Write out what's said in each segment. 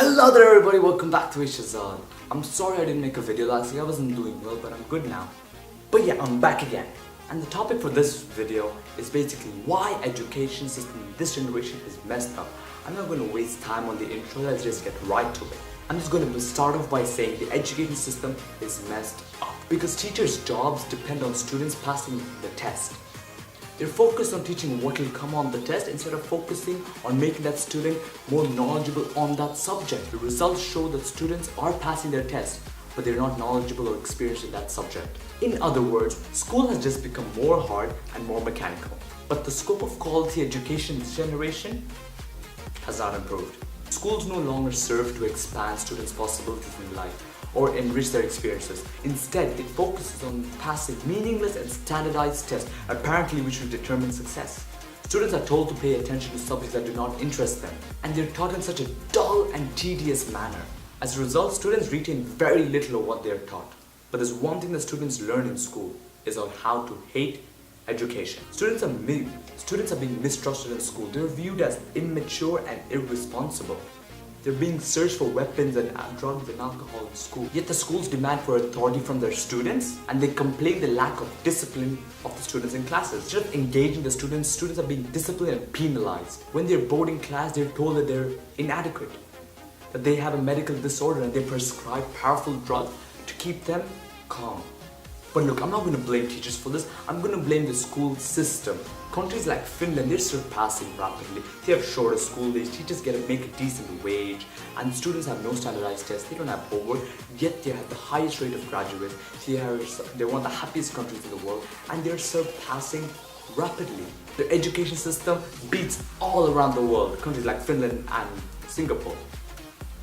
Hello there everybody, welcome back to AShehazad. I'm sorry I didn't make a video last week, I wasn't doing well, but I'm good now. But yeah, I'm back again. And the topic for this video is basically why education system in this generation is messed up. I'm not going to waste time on the intro, let's just get right to it. I'm just going to start off by saying the education system is messed up. Because teachers' jobs depend on students passing the test. They're focused on teaching what will come on the test instead of focusing on making that student more knowledgeable on that subject. The results show that students are passing their test, but they're not knowledgeable or experienced in that subject. In other words, school has just become more hard and more mechanical. But the scope of quality education in this generation has not improved. Schools no longer serve to expand students' possibilities in life or enrich their experiences. Instead, it focuses on passing meaningless and standardized tests, apparently which will determine success. Students are told to pay attention to subjects that do not interest them, and they're taught in such a dull and tedious manner. As a result, students retain very little of what they are taught. But there's one thing that students learn in school, is on how to hate education. Students are being mistrusted in school. They're viewed as immature and irresponsible. They're being searched for weapons and drugs and alcohol in school. Yet the schools demand for authority from their students, and they complain the lack of discipline of the students in classes. Instead of engaging the students are being disciplined and penalized. When they're bored in class, they're told that they're inadequate, that they have a medical disorder, and they prescribe powerful drugs to keep them calm. But look, I'm not going to blame teachers for this, I'm going to blame the school system. Countries like Finland, they're surpassing rapidly. They have shorter school days, teachers get to make a decent wage, and students have no standardized tests, they don't have homework, yet they have the highest rate of graduates. They're one of the happiest countries in the world, and they're surpassing rapidly. Their education system beats all around the world, countries like Finland and Singapore.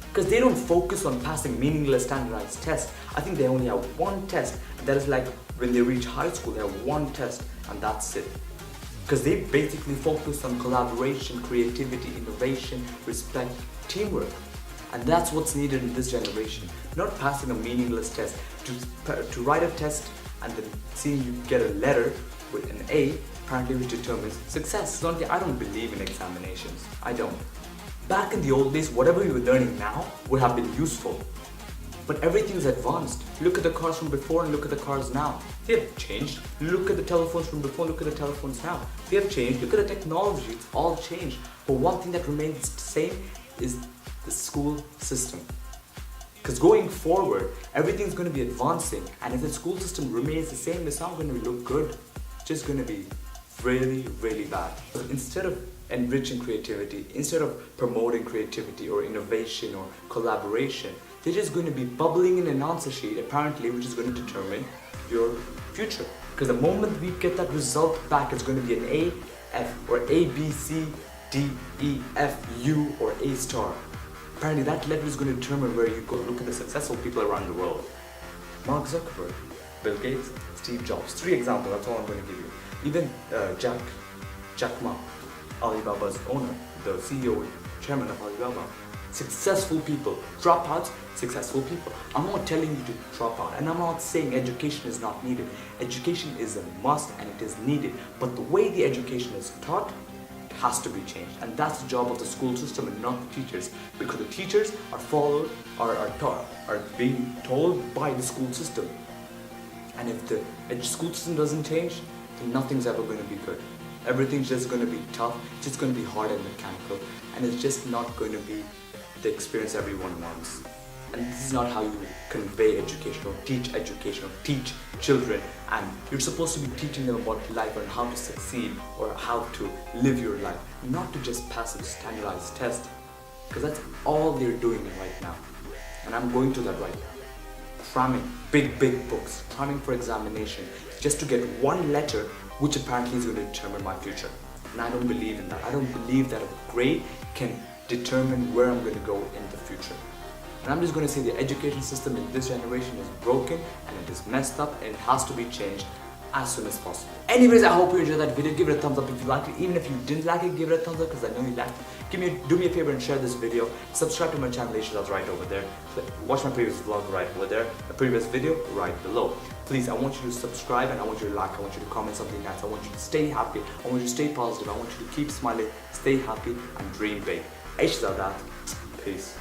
Because they don't focus on passing meaningless standardized tests. I think they only have one test. That is like when they reach high school, they have one test and that's it. Because they basically focus on collaboration, creativity, innovation, respect, teamwork. And that's what's needed in this generation. Not passing a meaningless test. To write a test and then seeing you get a letter with an A, apparently which determines success. I don't believe in examinations. I don't. Back in the old days, whatever we were learning now would have been useful. But everything's advanced. Look at the cars from before and look at the cars now. They have changed. Look at the telephones from before, look at the telephones now. They have changed. Look at the technology, it's all changed. But one thing that remains the same is the school system. Because going forward, everything's going to be advancing. And if the school system remains the same, it's not going to look good. It's just going to be really, really bad. So instead of enriching creativity, instead of promoting creativity or innovation or collaboration, they're just going to be bubbling in an answer sheet, apparently, which is going to determine your future. Because the moment we get that result back, it's going to be an A, F, or A, B, C, D, E, F, U, or A star. Apparently that letter is going to determine where you go. Look at the successful people around the world. Mark Zuckerberg, Bill Gates, Steve Jobs. 3 examples, that's all I'm going to give you. Even Jack Ma, Alibaba's owner, the CEO, chairman of Alibaba. Successful people, dropouts, successful people. I'm not telling you to drop out, and I'm not saying education is not needed. Education is a must and it is needed, but the way the education is taught has to be changed, and that's the job of the school system and not the teachers, because the teachers are being told by the school system. And if the school system doesn't change, then nothing's ever going to be good. Everything's just going to be tough, it's just going to be hard and mechanical, and it's just not going to be the experience everyone wants. And this is not how you convey education or teach children. And you're supposed to be teaching them about life and how to succeed or how to live your life, not to just pass a standardized test, because that's all they're doing right now. And I'm going to that right now. Cramming big books, cramming for examination, just to get one letter which apparently is going to determine my future. And I don't believe in that. I don't believe that a grade can determine where I'm going to go in the future. And I'm just going to say the education system in this generation is broken and it is messed up and it has to be changed as soon as possible. Anyways, I hope you enjoyed that video. Give it a thumbs up if you liked it. Even if you didn't like it, give it a thumbs up because I know you liked it. Do me a favor and share this video. Subscribe to my channel, AShehazad, right over there. Watch my previous vlog right over there. A previous video right below. Please, I want you to subscribe and I want you to like. I want you to comment something nice. I want you to stay happy. I want you to stay positive. I want you to keep smiling, stay happy and dream big. AShehazad, peace.